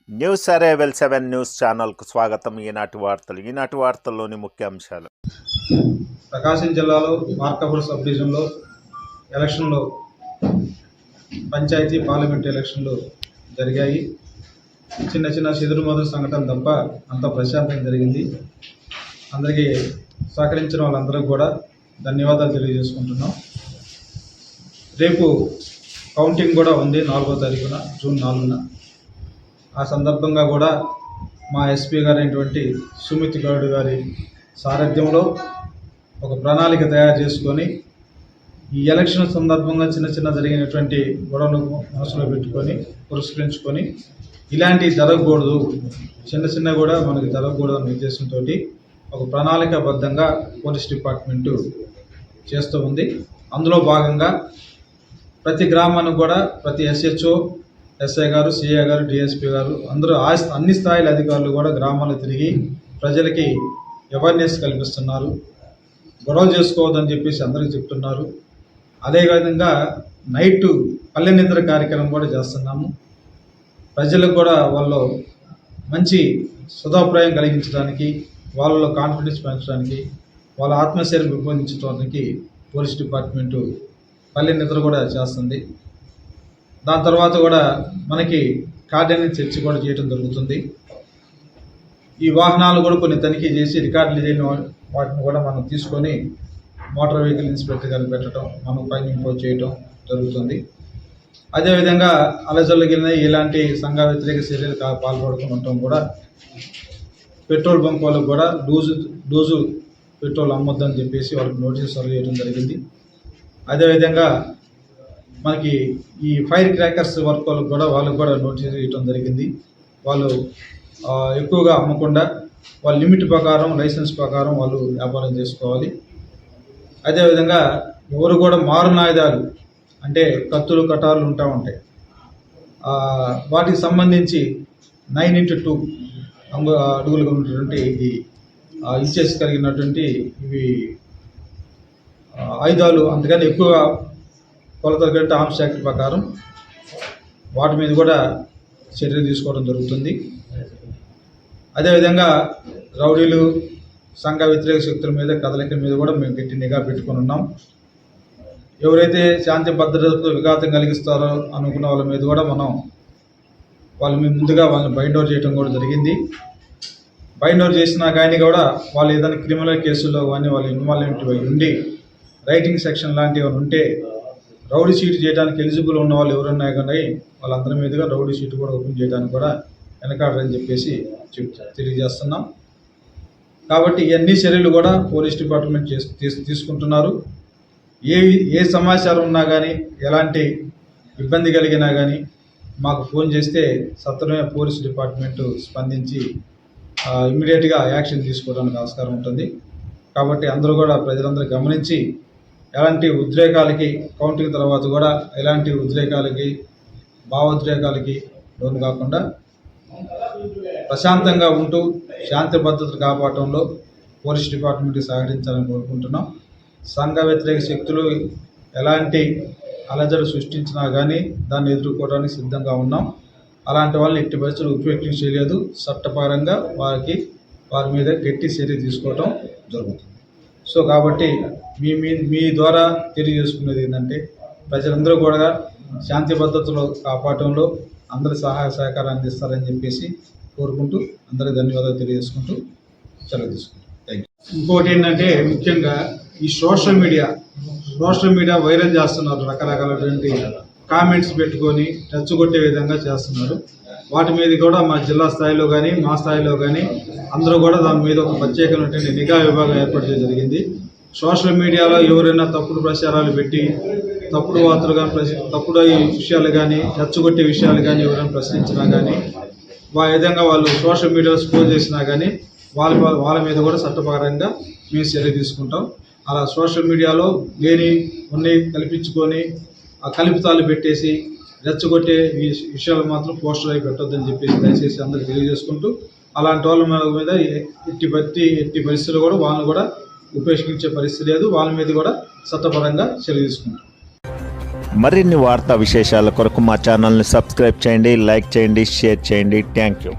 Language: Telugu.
న్యూస్ అరైవల్ 7 న్యూస్ ఛానల్కు స్వాగతం. ఈనాటి వార్తల్లోని ముఖ్యాంశాలు. ప్రకాశం జిల్లాలో మార్కాపురం సబ్ డివిజన్లో ఎలక్షన్లు, పంచాయతీ పార్లమెంట్ ఎలక్షన్లు జరిగాయి. చిన్న చిన్న చెదురుమదురు సంఘటన తప్ప అంత ప్రశాంతంగా జరిగింది. అందరికీ సహకరించిన వాళ్ళందరికీ కూడా ధన్యవాదాలు తెలియజేసుకుంటున్నాం. రేపు కౌంటింగ్ కూడా ఉంది 4వ తారీఖున, జూన్ 4న. ఆ సందర్భంగా కూడా మా ఎస్పీ గారైనటువంటి సుమిత్ గౌడ్ గారి సారథ్యంలో ఒక ప్రణాళిక తయారు చేసుకొని ఈ ఎలక్షన్ సందర్భంగా చిన్న జరిగినటువంటి గొడవలు మనసులో పెట్టుకొని పురస్కరించుకొని ఇలాంటివి జరగకూడదు, చిన్న కూడా మనకి జరగకూడదు అనే ఉద్దేశంతో ఒక ప్రణాళికాబద్ధంగా పోలీస్ డిపార్ట్మెంటు చేస్తూ ఉంది. అందులో భాగంగా ప్రతి గ్రామానికి కూడా ప్రతి ఎస్హెచ్ఓ, ఎస్ఐ గారు, సిఐ గారు, డిఎస్పీ గారు అందరూ అన్ని స్థాయిల అధికారులు కూడా గ్రామాల్లో తిరిగి ప్రజలకి అవేర్నెస్ కల్పిస్తున్నారు. గొడవలు చేసుకోవద్దని చెప్పేసి అందరికీ చెప్తున్నారు. అదేవిధంగా నైట్ పల్లె నిద్ర కార్యక్రమం కూడా చేస్తున్నాము. ప్రజలకు కూడా వాళ్ళు మంచి సదాభిప్రాయం కలిగించడానికి, వాళ్ళలో కాన్ఫిడెన్స్ పెంచడానికి, వాళ్ళ ఆత్మశైర్యం పెంపొందించడానికి పోలీస్ డిపార్ట్మెంటు పల్లె నిద్ర కూడా చేస్తుంది. దాని తర్వాత కూడా మనకి కార్డినెన్స్ చర్చ కూడా చేయడం జరుగుతుంది. ఈ వాహనాలు కూడా కొన్ని తనిఖీ చేసి రికార్డులు చేయని వాటిని కూడా మనం తీసుకొని మోటార్ వెహికల్ ఇన్స్పెక్టర్ గారికి పెట్టడం, మనం పైన ఇంపోజ్ చేయడం జరుగుతుంది. అదేవిధంగా అలజల్లుగిన ఇలాంటి సంఘ వ్యతిరేక చర్యలు పాల్పడుతూ ఉండటం కూడా పెట్రోల్ బంక్ వాళ్ళకు కూడా డోజు పెట్రోల్ అమ్మొద్దని చెప్పేసి వాళ్ళకి నోటీస్ సర్వ్ చేయడం జరిగింది. అదేవిధంగా మనకి ఈ ఫైర్ క్రాకర్స్ వర్క్ వాళ్ళకు కూడా నోటీస్ ఇవ్వడం జరిగింది. వాళ్ళు ఎక్కువగా అమ్మకుండా వాళ్ళ లిమిట్ ప్రకారం, లైసెన్స్ ప్రకారం వాళ్ళు వ్యాపారం చేసుకోవాలి. అదేవిధంగా ఎవరు కూడా మారునాయుధాలు అంటే కత్తులు, కటార్లు ఉంటాయి, వాటికి సంబంధించి 9x2 అడుగులుగా ఉన్నటువంటి ఇది ఇంచెస్ కలిగినటువంటి ఇవి ఆయుధాలు, అందుకని ఎక్కువగా కొలతలు కట్టి ఆర్మ్స్ యాక్ట్ ప్రకారం వాటి మీద కూడా చర్య తీసుకోవడం జరుగుతుంది. అదేవిధంగా రౌడీలు, సంఘ వ్యతిరేక శక్తుల మీద, కదలిక మీద కూడా మేము గట్టి నిఘా పెట్టుకుని ఉన్నాం. ఎవరైతే శాంతి భద్రతకు విఘాతం కలిగిస్తారో అనుకున్న వాళ్ళ మీద కూడా వాళ్ళ మీద ముందుగా వాళ్ళని బైండ్ ఓవర్ చేయడం కూడా జరిగింది. బైండ్ ఓవర్ చేసినా కానీ కూడా వాళ్ళు ఏదైనా క్రిమినల్ కేసుల్లో కానీ వాళ్ళు ఇన్వాల్వ్మెంట్ అయి ఉండి రైటింగ్ సెక్షన్ లాంటివి ఉంటే రౌడీ షీట్ చేయడానికి ఎలిజిబుల్ ఉన్న వాళ్ళు ఎవరున్నా కానీ వాళ్ళందరి మీదుగా రౌడీ షీట్ కూడా ఓపెన్ చేయడానికి కూడా వెనకాడరని చెప్పేసి తెలియజేస్తున్నాం. కాబట్టి ఇవన్నీ చర్యలు కూడా పోలీస్ డిపార్ట్మెంట్ తీసుకుంటున్నారు. ఏ సమాచారం ఉన్నా కానీ, ఎలాంటి ఇబ్బంది కలిగినా కానీ మాకు ఫోన్ చేస్తే సత్వరమే పోలీస్ డిపార్ట్మెంటు స్పందించి ఇమ్మీడియట్గా యాక్షన్ తీసుకోవడానికి ఆస్కారం ఉంటుంది. కాబట్టి అందరూ కూడా ప్రజలందరూ గమనించి ఎలాంటి ఉద్రేకాలకి, కౌంటింగ్ తర్వాత కూడా ఎలాంటి ఉద్రేకాలకి, భావోద్రేకాలకి లోను కాకుండా ప్రశాంతంగా ఉంటూ శాంతి భద్రతలు కాపాడటంలో పోలీస్ డిపార్ట్మెంట్కి సహకరించాలని కోరుకుంటున్నాం. సంఘ వ్యతిరేక శక్తులు ఎలాంటి అలజడి సృష్టించినా కానీ దాన్ని ఎదుర్కోవడానికి సిద్ధంగా ఉన్నాం. అలాంటి వాళ్ళని ఎట్టి పరిస్థితులు ఉపయోగించి చేయలేదు. చట్టపరంగా వారి మీద గట్టి చర్య తీసుకోవటం జరుగుతుంది. సో కాబట్టి మీ ద్వారా తెలియజేసుకునేది ఏంటంటే ప్రజలందరూ కూడా శాంతి భద్రతలు కాపాడటంలో అందరి సహాయ సహకారం అందిస్తారని చెప్పేసి కోరుకుంటూ అందరికీ ధన్యవాదాలు తెలియజేసుకుంటూ సెలవు తీసుకుంటాం. Thank you. ఇంకోటి ఏంటంటే ముఖ్యంగా ఈ సోషల్ మీడియా వైరల్ చేస్తున్నారు. రకరకాలైనటువంటి కామెంట్స్ పెట్టుకొని రెచ్చగొట్టే విధంగా చేస్తున్నారు. వాటి మీద కూడా మా జిల్లా స్థాయిలో కానీ, మా స్థాయిలో కానీ అందరూ కూడా దాని మీద ఒక ప్రత్యేకమైనటువంటి నిఘా విభాగం ఏర్పాటు చేయడం జరిగింది. సోషల్ మీడియాలో ఎవరైనా తప్పుడు ప్రచారాలు పెట్టి తప్పుడు వార్తలు కానీ, తప్పుడు విషయాలు కానీ, రెచ్చగొట్టే విషయాలు కానీ ఎవరైనా ప్రశ్నించినా కానీ, విధంగా వాళ్ళు సోషల్ మీడియాలో స్కోర్ చేసినా కానీ వాళ్ళ మీద కూడా చట్టపరంగా మేము చర్య తీసుకుంటాం. అలా సోషల్ మీడియాలో కొన్ని కల్పించుకొని ఆ కల్పితాలు పెట్టేసి రెచ్చగొట్టే విషయాలు మాత్రం పోస్టర్ అయి పెట్టొద్దని చెప్పేసి దయచేసి అందరికీ తెలియజేసుకుంటూ, అలాంటి వాళ్ళ మీద ఎట్టి పరిస్థితుల్లో కూడా వాళ్ళని కూడా ఉపేక్షించే పరిస్థితి లేదు. వాళ్ళ మీద కూడా చట్టపరంగా చర్య తీసుకుంటాం. మరిన్ని వార్తా విశేషాల కొరకు మా ఛానల్ని సబ్స్క్రైబ్ చేయండి, లైక్ చేయండి, షేర్ చేయండి. Thank you.